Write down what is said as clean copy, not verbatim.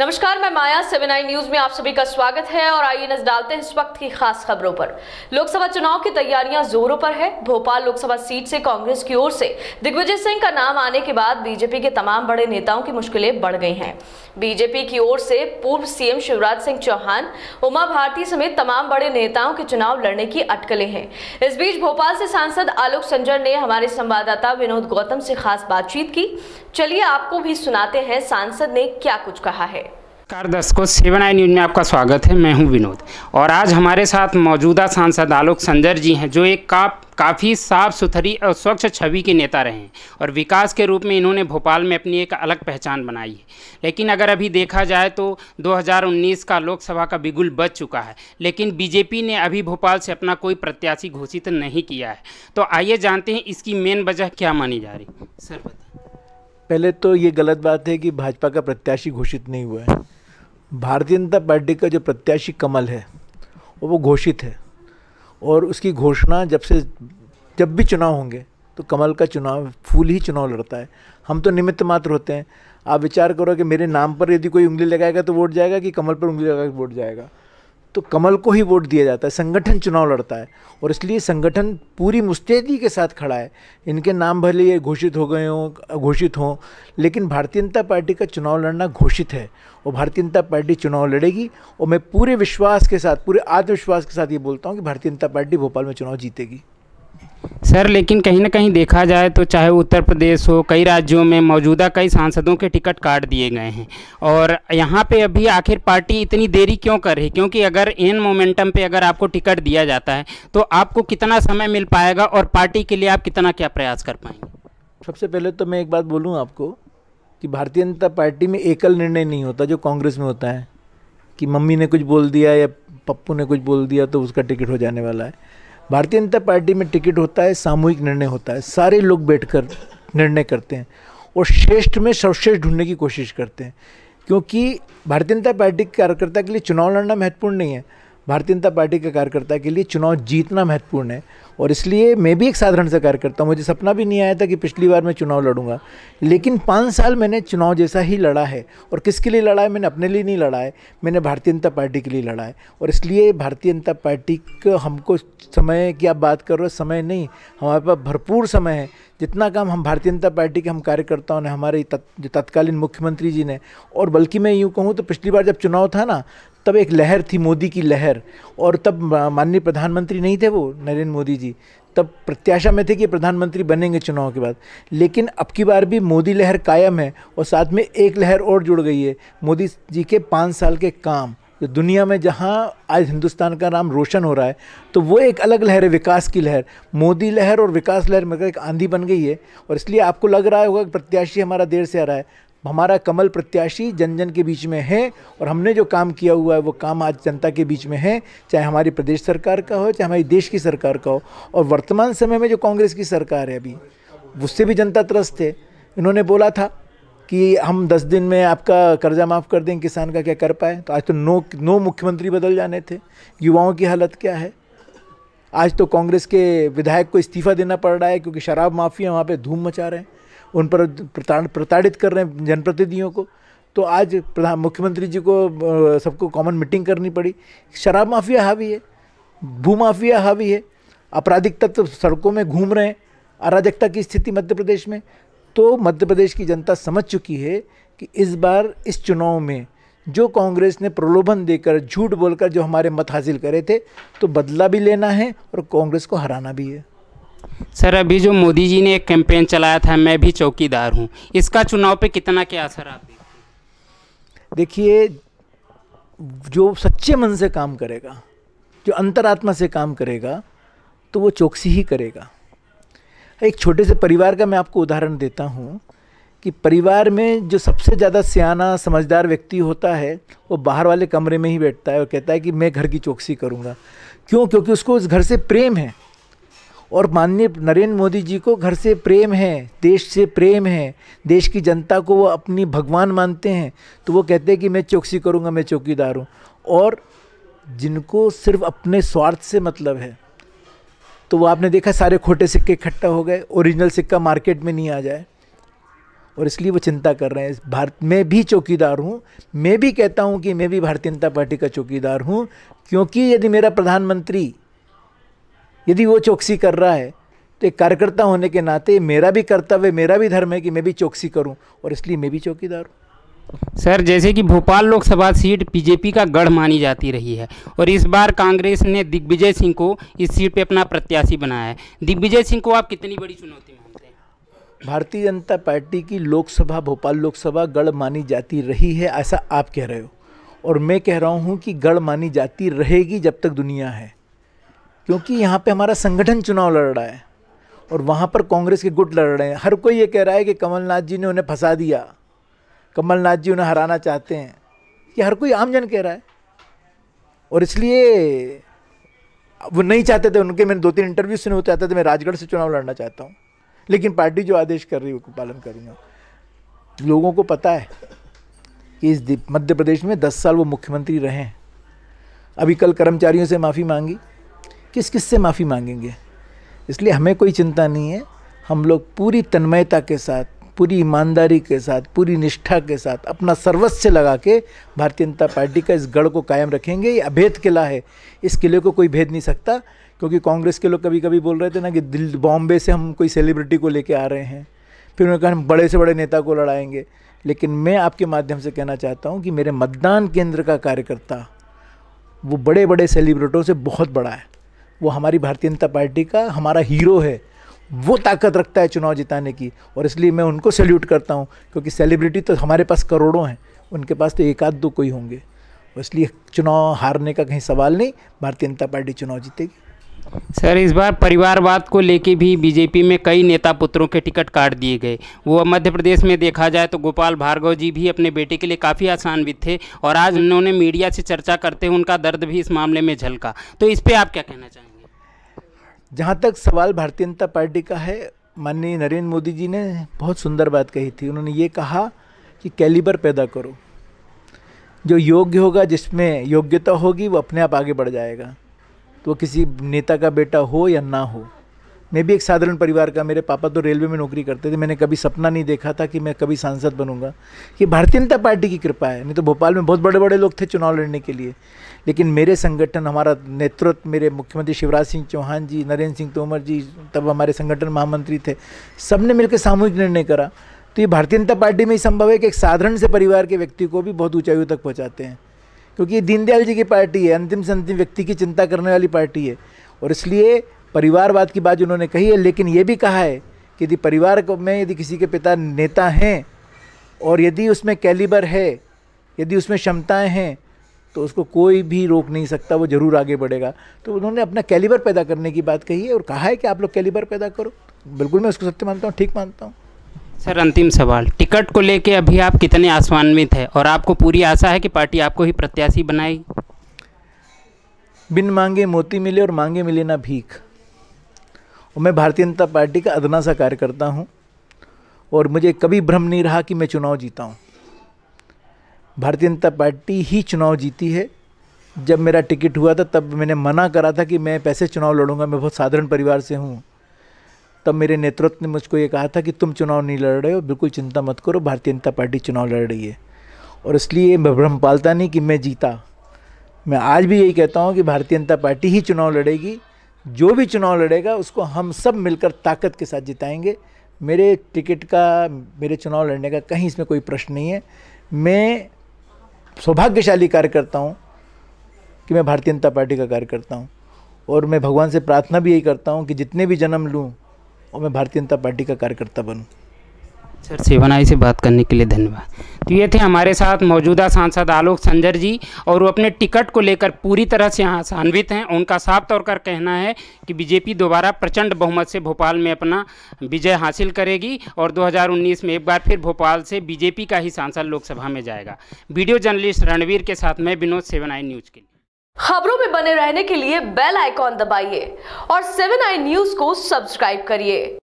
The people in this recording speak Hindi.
नमस्कार, मैं माया 7/9 न्यूज में आप सभी का स्वागत है और आइए नजर डालते हैं इस वक्त की खास खबरों पर। लोकसभा चुनाव की तैयारियां जोरों पर है। भोपाल लोकसभा सीट से कांग्रेस की ओर से दिग्विजय सिंह का नाम आने के बाद बीजेपी के तमाम बड़े नेताओं की मुश्किलें बढ़ गई हैं। बीजेपी की ओर से पूर्व सीएम शिवराज सिंह चौहान, उमा भारती समेत तमाम बड़े नेताओं के चुनाव लड़ने की अटकलें हैं। इस बीच भोपाल से सांसद आलोक संजर ने हमारे संवाददाता विनोद गौतम से खास बातचीत की। चलिए आपको भी सुनाते हैं सांसद ने क्या कुछ कहा है। नमस्कार दर्शकों, 7/9 न्यूज में आपका स्वागत है। मैं हूं विनोद और आज हमारे साथ मौजूदा सांसद आलोक संजर जी हैं, जो एक काफ़ी साफ सुथरी और स्वच्छ छवि के नेता रहे हैं और विकास के रूप में इन्होंने भोपाल में अपनी एक अलग पहचान बनाई है। लेकिन अगर अभी देखा जाए तो 2019 का लोकसभा का बिगुल बज चुका है, लेकिन बीजेपी ने अभी भोपाल से अपना कोई प्रत्याशी घोषित नहीं किया है। तो आइए जानते हैं इसकी मेन वजह क्या मानी जा रही। सर बताइए। पहले तो ये गलत बात है कि भाजपा का प्रत्याशी घोषित नहीं हुआ है। भारतीय जनता पार्टी का जो प्रत्याशी कमल है वो घोषित है और उसकी घोषणा जब भी चुनाव होंगे तो कमल का चुनाव फूल ही चुनाव लड़ता है। हम तो निमित्त मात्र होते हैं। आप विचार करो कि मेरे नाम पर यदि कोई उंगली लगाएगा तो वोट जाएगा कि कमल पर उंगली लगा के वोट जाएगा, तो कमल को ही वोट दिया जाता है। संगठन चुनाव लड़ता है और इसलिए संगठन पूरी मुस्तैदी के साथ खड़ा है। इनके नाम भले ये घोषित हों, लेकिन भारतीय जनता पार्टी का चुनाव लड़ना घोषित है और भारतीय जनता पार्टी चुनाव लड़ेगी। और मैं पूरे विश्वास के साथ, पूरे आत्मविश्वास के साथ ये बोलता हूँ कि भारतीय जनता पार्टी भोपाल में चुनाव जीतेगी। सर, लेकिन कहीं ना कहीं देखा जाए तो चाहे उत्तर प्रदेश हो, कई राज्यों में मौजूदा कई सांसदों के टिकट काट दिए गए हैं और यहाँ पे अभी आखिर पार्टी इतनी देरी क्यों कर रही? क्योंकि अगर इन मोमेंटम पे अगर आपको टिकट दिया जाता है तो आपको कितना समय मिल पाएगा और पार्टी के लिए आप कितना क्या प्रयास कर पाएंगे? सबसे पहले तो मैं एक बात बोलूँ आपको कि भारतीय जनता पार्टी में एकल निर्णय नहीं होता जो कांग्रेस में होता है कि मम्मी ने कुछ बोल दिया या पप्पू ने कुछ बोल दिया तो उसका टिकट हो जाने वाला है। भारतीय जनता पार्टी में टिकट होता है, सामूहिक निर्णय होता है। सारे लोग बैठकर निर्णय करते हैं और श्रेष्ठ में सर्वश्रेष्ठ ढूंढने की कोशिश करते हैं, क्योंकि भारतीय जनता पार्टी के कार्यकर्ता के लिए चुनाव लड़ना महत्वपूर्ण नहीं है। भारतीय जनता पार्टी के कार्यकर्ता के लिए चुनाव जीतना महत्वपूर्ण है और इसलिए मैं भी एक साधारण सा कार्यकर्ता हूँ। मुझे सपना भी नहीं आया था कि पिछली बार मैं चुनाव लड़ूंगा, लेकिन 5 साल मैंने चुनाव जैसा ही लड़ा है। और किसके लिए लड़ा है? मैंने अपने लिए नहीं लड़ा है, मैंने भारतीय जनता पार्टी के लिए लड़ा है। और इसलिए भारतीय जनता पार्टी को हमको समय की आप बात कर रहे हो, समय नहीं, हमारे पास भरपूर समय है। जितना काम हम भारतीय जनता पार्टी के हम कार्यकर्ताओं ने, हमारे जो तत्कालीन मुख्यमंत्री जी ने, और बल्कि मैं यूँ कहूँ तो पिछली बार जब चुनाव था ना, तब एक लहर थी, मोदी की लहर, और तब माननीय प्रधानमंत्री नहीं थे वो नरेंद्र मोदी जी, तब प्रत्याशा में थे कि प्रधानमंत्री बनेंगे चुनाव के बाद। लेकिन अब की बार भी मोदी लहर कायम है और साथ में एक लहर और जुड़ गई है, मोदी जी के 5 साल के काम। तो दुनिया में जहां आज हिंदुस्तान का नाम रोशन हो रहा है, तो वो एक अलग लहर है, विकास की लहर। मोदी लहर और विकास लहर मिलकर एक आंधी बन गई है और इसलिए आपको लग रहा होगा कि प्रत्याशी हमारा देर से आ रहा है। हमारा कमल प्रत्याशी जन जन के बीच में है और हमने जो काम किया हुआ है वो काम आज जनता के बीच में है, चाहे हमारी प्रदेश सरकार का हो, चाहे हमारी देश की सरकार का हो। और वर्तमान समय में जो कांग्रेस की सरकार है अभी, उससे भी जनता त्रस्त है। इन्होंने बोला था कि हम 10 दिन में आपका कर्जा माफ़ कर देंगे, किसान का क्या कर पाए? तो आज तो नो मुख्यमंत्री बदल जाने थे। युवाओं की हालत क्या है? आज तो कांग्रेस के विधायक को इस्तीफा देना पड़ रहा है क्योंकि शराब माफिया वहाँ पे धूम मचा रहे हैं, उन पर प्रताड़ित कर रहे हैं जनप्रतिनिधियों को। तो आज मुख्यमंत्री जी को सबको कॉमन मीटिंग करनी पड़ी। शराब माफिया हावी है, भू माफिया हावी है, आपराधिक तत्व सड़कों में घूम रहे हैं, अराजकता की स्थिति मध्य प्रदेश में। तो मध्य प्रदेश की जनता समझ चुकी है कि इस बार इस चुनाव में जो कांग्रेस ने प्रलोभन देकर, झूठ बोलकर जो हमारे मत हासिल करे थे, तो बदला भी लेना है और कांग्रेस को हराना भी है। सर, अभी जो मोदी जी ने एक कैंपेन चलाया था, मैं भी चौकीदार हूं, इसका चुनाव पे कितना क्या असर आप देखते हैं? देखिए, जो सच्चे मन से काम करेगा, जो अंतरात्मा से काम करेगा, तो वो चौकसी ही करेगा। एक छोटे से परिवार का मैं आपको उदाहरण देता हूँ कि परिवार में जो सबसे ज़्यादा सियाना समझदार व्यक्ति होता है वो बाहर वाले कमरे में ही बैठता है और कहता है कि मैं घर की चौकसी करूँगा। क्यों? क्योंकि उसको उस घर से प्रेम है और माननीय नरेंद्र मोदी जी को घर से प्रेम है, देश से प्रेम है, देश की जनता को वो अपनी भगवान मानते हैं। तो वो कहते हैं कि मैं चौकसी करूँगा, मैं चौकीदार हूँ। और जिनको सिर्फ अपने स्वार्थ से मतलब है, तो वो आपने देखा सारे खोटे सिक्के इकट्ठा हो गए, ओरिजिनल सिक्का मार्केट में नहीं आ जाए। और इसलिए वो चिंता कर रहे हैं। भारत में भी चौकीदार हूँ, मैं भी कहता हूँ कि मैं भी भारतीय जनता पार्टी का चौकीदार हूँ, क्योंकि यदि मेरा प्रधानमंत्री यदि वो चौकसी कर रहा है तो एक कार्यकर्ता होने के नाते मेरा भी कर्तव्य, मेरा भी धर्म है कि मैं भी चौकसी करूं, और इसलिए मैं भी चौकीदार हूं। सर, जैसे कि भोपाल लोकसभा सीट बीजेपी का गढ़ मानी जाती रही है और इस बार कांग्रेस ने दिग्विजय सिंह को इस सीट पे अपना प्रत्याशी बनाया है। दिग्विजय सिंह को आप कितनी बड़ी चुनौती मानते हैं? भारतीय जनता पार्टी की लोकसभा, भोपाल लोकसभा गढ़ मानी जाती रही है, ऐसा आप कह रहे हो, और मैं कह रहा हूँ कि गढ़ मानी जाती रहेगी जब तक दुनिया है, क्योंकि यहाँ पे हमारा संगठन चुनाव लड़ रहा है और वहाँ पर कांग्रेस के गुट लड़ रहे हैं। हर कोई ये कह रहा है कि कमलनाथ जी ने उन्हें फंसा दिया, कमलनाथ जी उन्हें हराना चाहते हैं, ये हर कोई आमजन कह रहा है, और इसलिए वो नहीं चाहते थे। उनके मैंने 2-3 इंटरव्यू सुने, वो चाहते थे मैं राजगढ़ से चुनाव लड़ना चाहता हूँ, लेकिन पार्टी जो आदेश कर रही है उसको पालन करूँगा। लोगों को पता है कि इस मध्य प्रदेश में 10 साल वो मुख्यमंत्री रहे हैं। अभी कल कर्मचारियों से माफ़ी मांगी, किस किस से माफ़ी मांगेंगे? इसलिए हमें कोई चिंता नहीं है। हम लोग पूरी तन्मयता के साथ, पूरी ईमानदारी के साथ, पूरी निष्ठा के साथ अपना सर्वस्व लगा के भारतीय जनता पार्टी का इस गढ़ को कायम रखेंगे। ये अभेद किला है, इस किले को कोई भेद नहीं सकता, क्योंकि कांग्रेस के लोग कभी कभी बोल रहे थे ना कि बॉम्बे से हम कोई सेलिब्रिटी को लेके आ रहे हैं, फिर उन्होंने कहा हम बड़े से बड़े नेता को लड़ाएंगे। लेकिन मैं आपके माध्यम से कहना चाहता हूँ कि मेरे मतदान केंद्र का कार्यकर्ता वो बड़े बड़े सेलिब्रिटियों से बहुत बड़ा है। वो हमारी भारतीय जनता पार्टी का हमारा हीरो है, वो ताकत रखता है चुनाव जिताने की, और इसलिए मैं उनको सैल्यूट करता हूँ, क्योंकि सेलिब्रिटी तो हमारे पास करोड़ों हैं, उनके पास तो 1-2 कोई होंगे। इसलिए चुनाव हारने का कहीं सवाल नहीं, भारतीय जनता पार्टी चुनाव जीतेगी। सर, इस बार परिवारवाद को लेके भी बीजेपी में कई नेता पुत्रों के टिकट काट दिए गए। वो मध्य प्रदेश में देखा जाए तो गोपाल भार्गव जी भी अपने बेटे के लिए काफ़ी आशान्वित थे और आज उन्होंने मीडिया से चर्चा करते हुए उनका दर्द भी इस मामले में झलका। तो इस पर आप क्या कहना चाहेंगे? जहाँ तक सवाल भारतीय जनता पार्टी का है, माननीय नरेंद्र मोदी जी ने बहुत सुंदर बात कही थी। उन्होंने ये कहा कि कैलिबर पैदा करो, जो योग्य होगा, जिसमें योग्यता होगी, वो अपने आप आगे बढ़ जाएगा। तो किसी नेता का बेटा हो या ना हो। मैं भी एक साधारण परिवार का, मेरे पापा तो रेलवे में नौकरी करते थे, मैंने कभी सपना नहीं देखा था कि मैं कभी सांसद बनूंगा। ये भारतीय जनता पार्टी की कृपा है, नहीं तो भोपाल में बहुत बड़े बड़े लोग थे चुनाव लड़ने के लिए, लेकिन मेरे संगठन, हमारा नेतृत्व, मेरे मुख्यमंत्री शिवराज सिंह चौहान जी, नरेंद्र सिंह तोमर जी, तब हमारे संगठन महामंत्री थे, सब ने मिलकर सामूहिक निर्णय करा। तो ये भारतीय जनता पार्टी में ही संभव है कि एक साधारण से परिवार के व्यक्ति को भी बहुत ऊंचाइयों तक पहुँचाते हैं, क्योंकि ये दीनदयाल जी की पार्टी है, अंतिम से अंतिम व्यक्ति की चिंता करने वाली पार्टी है। और इसलिए परिवारवाद की बात उन्होंने कही है, लेकिन ये भी कहा है कि यदि परिवार में यदि किसी के पिता नेता हैं और यदि उसमें कैलिबर है, यदि उसमें क्षमताएं हैं, तो उसको कोई भी रोक नहीं सकता, वो जरूर आगे बढ़ेगा। तो उन्होंने अपना कैलिबर पैदा करने की बात कही है और कहा है कि आप लोग कैलिबर पैदा करो। बिल्कुल मैं उसको सत्य मानता हूँ, ठीक मानता हूँ। सर, अंतिम सवाल, टिकट को लेके अभी आप कितने आशान्वित हैं और आपको पूरी आशा है कि पार्टी आपको ही प्रत्याशी बनाएगी? बिन मांगे मोती मिले और मांगे मिले ना भीख। और मैं भारतीय जनता पार्टी का अदना सा कार्यकर्ता हूँ और मुझे कभी भ्रम नहीं रहा कि मैं चुनाव जीता हूँ। भारतीय जनता पार्टी ही चुनाव जीती है। जब मेरा टिकट हुआ था तब मैंने मना करा था कि मैं पैसे चुनाव लड़ूंगा, मैं बहुत साधारण परिवार से हूँ। तब मेरे नेतृत्व ने मुझको ये कहा था कि तुम चुनाव नहीं लड़ रहे हो, बिल्कुल चिंता मत करो, भारतीय जनता पार्टी चुनाव लड़ रही है। और इसलिए मैं भ्रम पालता नहीं कि मैं जीता। मैं आज भी यही कहता हूँ कि भारतीय जनता पार्टी ही चुनाव लड़ेगी। जो भी चुनाव लड़ेगा उसको हम सब मिलकर ताकत के साथ जिताएंगे। मेरे टिकट का, मेरे चुनाव लड़ने का कहीं इसमें कोई प्रश्न नहीं है। मैं सौभाग्यशाली कार्यकर्ता हूँ कि मैं भारतीय जनता पार्टी का कार्यकर्ता हूँ और मैं भगवान से प्रार्थना भी यही करता हूँ कि जितने भी जन्म लूँ और मैं भारतीय जनता पार्टी का कार्यकर्ता बनूँ। सर, सेवनाई से बात करने के लिए धन्यवाद। तो ये थे हमारे साथ मौजूदा सांसद आलोक संजर जी और वो अपने टिकट को लेकर पूरी तरह से यहाँ आशान्वित हैं। उनका साफ तौर पर कहना है कि बीजेपी दोबारा प्रचंड बहुमत से भोपाल में अपना विजय हासिल करेगी और 2019 में एक बार फिर भोपाल से बीजेपी का ही सांसद लोकसभा में जाएगा। वीडियो जर्नलिस्ट रणवीर के साथ मैं विनोद, 7 आई न्यूज़ के लिए। खबरों में बने रहने के लिए बेल आइकॉन दबाइए और 7 आई न्यूज़ को सब्सक्राइब करिए।